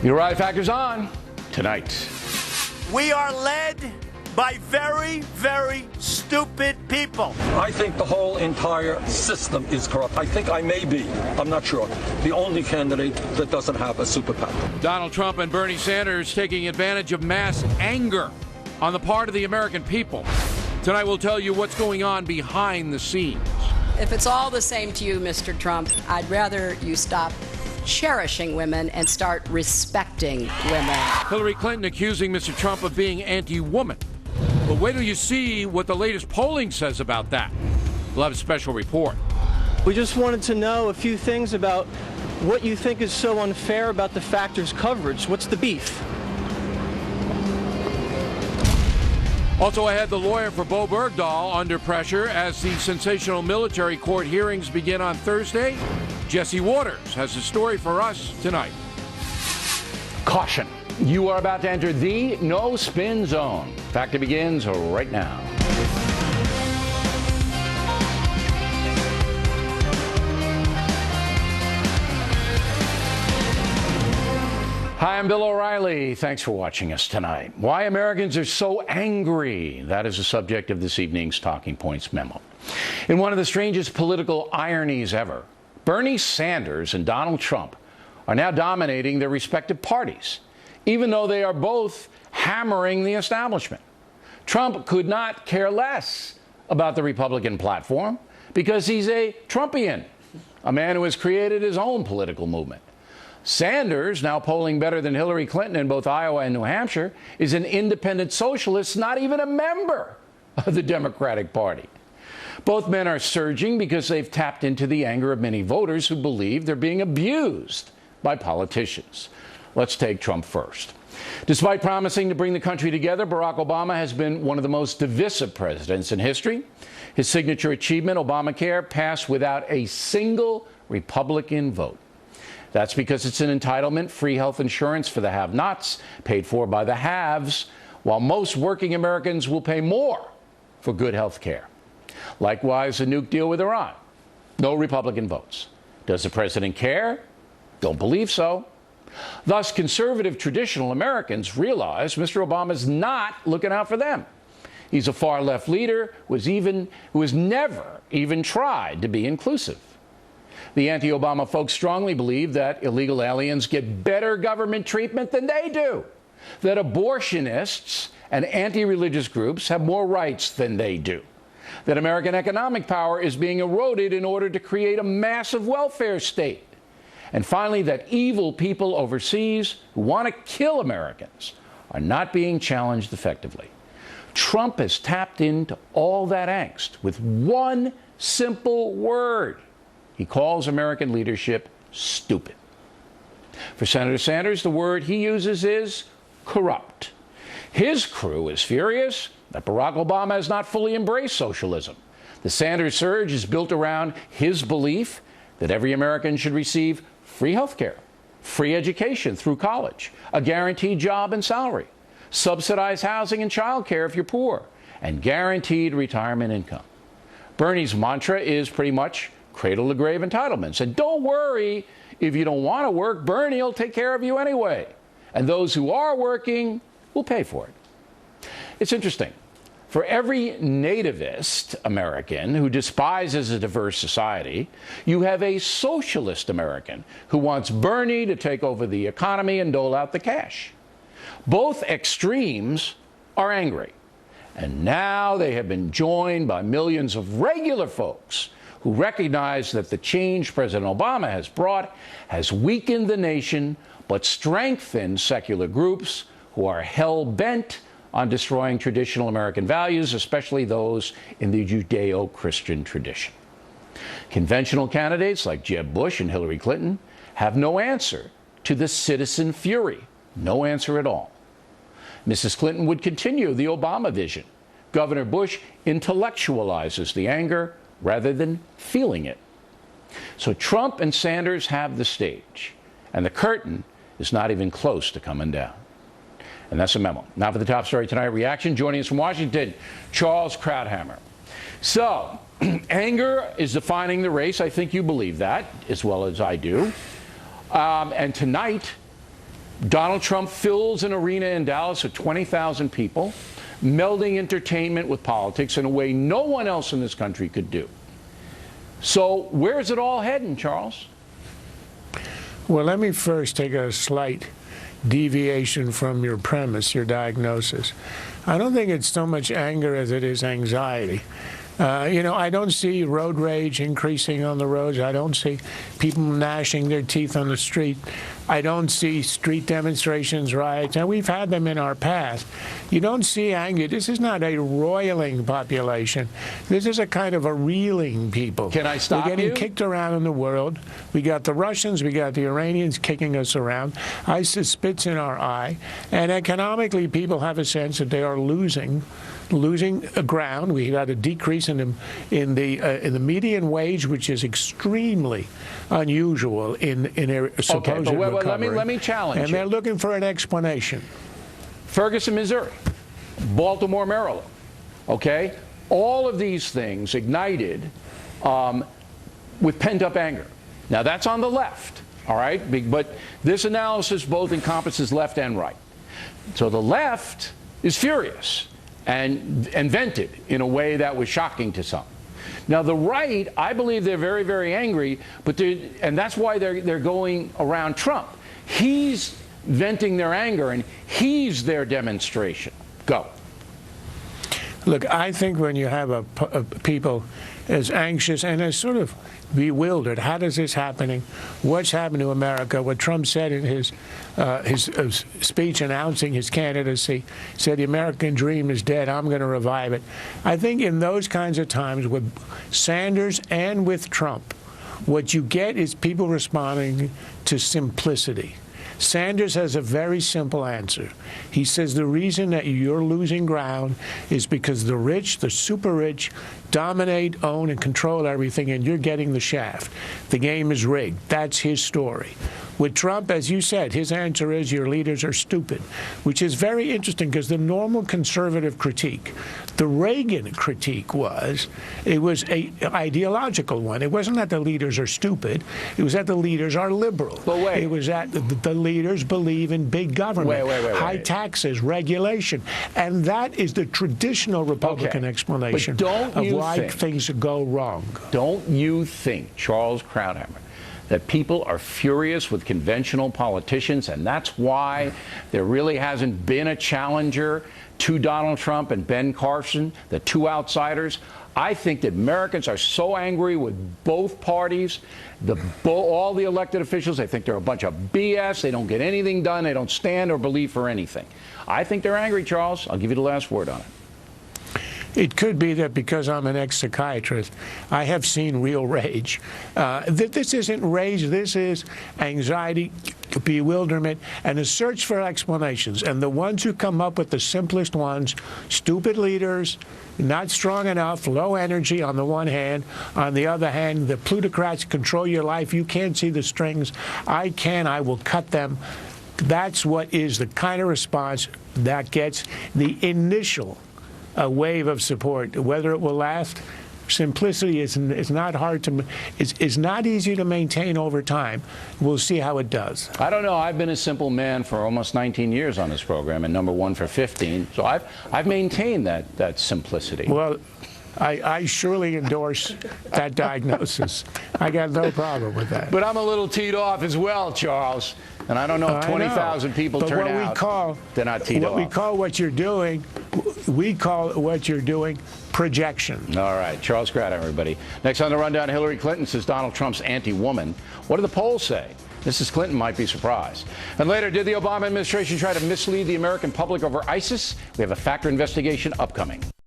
Your Ride Factor's on tonight. We are led by very, very stupid people. I think the whole entire system is corrupt. I think I may be, I'm not sure, the only candidate that doesn't have a super PAC. Donald Trump and Bernie Sanders taking advantage of mass anger on the part of the American people. Tonight we'll tell you what's going on behind the scenes. If it's all the same to you, Mr. Trump, I'd rather you stop cherishing women and start respecting women. Hillary Clinton accusing Mr. Trump of being anti-woman. But wait till you see what the latest polling says about that. We'll have a special report. We just wanted to know a few things about what you think is so unfair about the Factor's coverage. What's the beef? Also ahead, the lawyer for Bo Bergdahl under pressure as the sensational military court hearings begin on Thursday. Jesse Waters has a story for us tonight. Caution. You are about to enter the no-spin zone. Factor begins right now. Hi, I'm Bill O'Reilly. Thanks for watching us tonight. Why Americans are so angry. That is the subject of this evening's Talking Points memo. In one of the strangest political ironies ever, Bernie Sanders and Donald Trump are now dominating their respective parties, even though they are both hammering the establishment. Trump could not care less about the Republican platform because he's a Trumpian, a man who has created his own political movement. Sanders, now polling better than Hillary Clinton in both Iowa and New Hampshire, is an independent socialist, not even a member of the Democratic Party. Both men are surging because they've tapped into the anger of many voters who believe they're being abused by politicians. Let's take Trump first. Despite promising to bring the country together, Barack Obama has been one of the most divisive presidents in history. His signature achievement, Obamacare, passed without a single Republican vote. That's because it's an entitlement, free health insurance for the have-nots, paid for by the haves, while most working Americans will pay more for good health care. Likewise, the nuke deal with Iran. No Republican votes. Does the president care? Don't believe so. Thus, conservative traditional Americans realize Mr. Obama's not looking out for them. He's a far-left leader who has never even tried to be inclusive. The anti-Obama folks strongly believe that illegal aliens get better government treatment than they do, that abortionists and anti-religious groups have more rights than they do, that American economic power is being eroded in order to create a massive welfare state, and finally, that evil people overseas who want to kill Americans are not being challenged effectively. Trump has tapped into all that angst with one simple word. He calls American leadership stupid. For Senator Sanders, the word he uses is corrupt. His crew is furious that Barack Obama has not fully embraced socialism. The Sanders surge is built around his belief that every American should receive free health care, free education through college, a guaranteed job and salary, subsidized housing and child care if you're poor, and guaranteed retirement income. Bernie's mantra is pretty much cradle-to-grave entitlements. And don't worry, if you don't want to work, Bernie will take care of you anyway. And those who are working will pay for it. It's interesting. For every nativist American who despises a diverse society, you have a socialist American who wants Bernie to take over the economy and dole out the cash. Both extremes are angry. And now they have been joined by millions of regular folks who recognize that the change President Obama has brought has weakened the nation, but strengthened secular groups who are hell-bent on destroying traditional American values, especially those in the Judeo-Christian tradition. Conventional candidates like Jeb Bush and Hillary Clinton have no answer to the citizen fury. No answer at all. Mrs. Clinton would continue the Obama vision. Governor Bush intellectualizes the anger rather than feeling it. So Trump and Sanders have the stage, and the curtain is not even close to coming down. And that's a memo. Now for the top story tonight, reaction. Joining us from Washington, Charles Krauthammer. So, anger is defining the race. I think you believe that as well as I do. And tonight, Donald Trump fills an arena in Dallas with 20,000 people, melding entertainment with politics in a way no one else in this country could do. So where's it all heading, Charles? Well, let me first take a slight deviation from your premise, your diagnosis. I don't think it's so much anger as it is anxiety. I don't see road rage increasing on the roads. I don't see people gnashing their teeth on the street. I don't see street demonstrations, riots, and we've had them in our past. You don't see anger. This is not a roiling population. This is a kind of a reeling people. Can I stop you? We're getting kicked around in the world. We got the Russians, we got the Iranians kicking us around. ISIS spits in our eye. And economically, people have a sense that they are losing ground. We had a decrease in the median wage, which is extremely unusual in a supposed recovery. Let me challenge you. And they're looking for an explanation. Ferguson, Missouri, Baltimore, Maryland. Okay, all of these things ignited with pent-up anger. Now that's on the left. All right, but this analysis both encompasses left and right. So the left is furious and vented in a way that was shocking to some. Now the right, I believe they're very, very angry, and that's why they're going around Trump. He's venting their anger, and he's their demonstration. Go. Look, I think when you have a people as anxious and as sort of bewildered, how does this happening? What's happened to America? What Trump said in his speech announcing his candidacy, said the American dream is dead, I'm going to revive it. I think in those kinds of times with Sanders and with Trump, what you get is people responding to simplicity. Sanders has a very simple answer. He says the reason that you're losing ground is because the rich, the super rich, dominate, own, and control everything, and you're getting the shaft. The game is rigged. That's his story. With Trump, as you said, his answer is your leaders are stupid, which is very interesting because the normal conservative critique, the Reagan critique it was an ideological one. It wasn't that the leaders are stupid. It was that the leaders are liberal. But wait. It was that the leaders believe in big government, high taxes, regulation. And that is the traditional Republican explanation of why things go wrong. Don't you think, Charles Krauthammer, that people are furious with conventional politicians, and that's why there really hasn't been a challenger to Donald Trump and Ben Carson, the two outsiders? I think that Americans are so angry with both parties, all the elected officials. They think they're a bunch of BS. They don't get anything done. They don't stand or believe for anything. I think they're angry, Charles. I'll give you the last word on it. It could be that because I'm an ex-psychiatrist, I have seen real rage. This isn't rage. This is anxiety, bewilderment, and a search for explanations. And the ones who come up with the simplest ones, stupid leaders, not strong enough, low energy on the one hand. On the other hand, the plutocrats control your life. You can't see the strings. I can. I will cut them. That's what is the kind of response that gets the initial wave of support. Whether it will last, simplicity is not hard to, is not easy to maintain over time. We'll see how it does. I don't know. I've been a simple man for almost 19 years on this program, and #1 for 15. So I've maintained that simplicity. Well, I surely endorse that diagnosis. I got no problem with that. But I'm a little teed off as well, Charles. And I don't know if 20,000 people turn out. They're not teed off. What we call what you're doing, projection. All right. Charles Krauthammer, everybody. Next on the rundown, Hillary Clinton says Donald Trump's anti-woman. What do the polls say? Mrs. Clinton might be surprised. And later, did the Obama administration try to mislead the American public over ISIS? We have a factor investigation upcoming.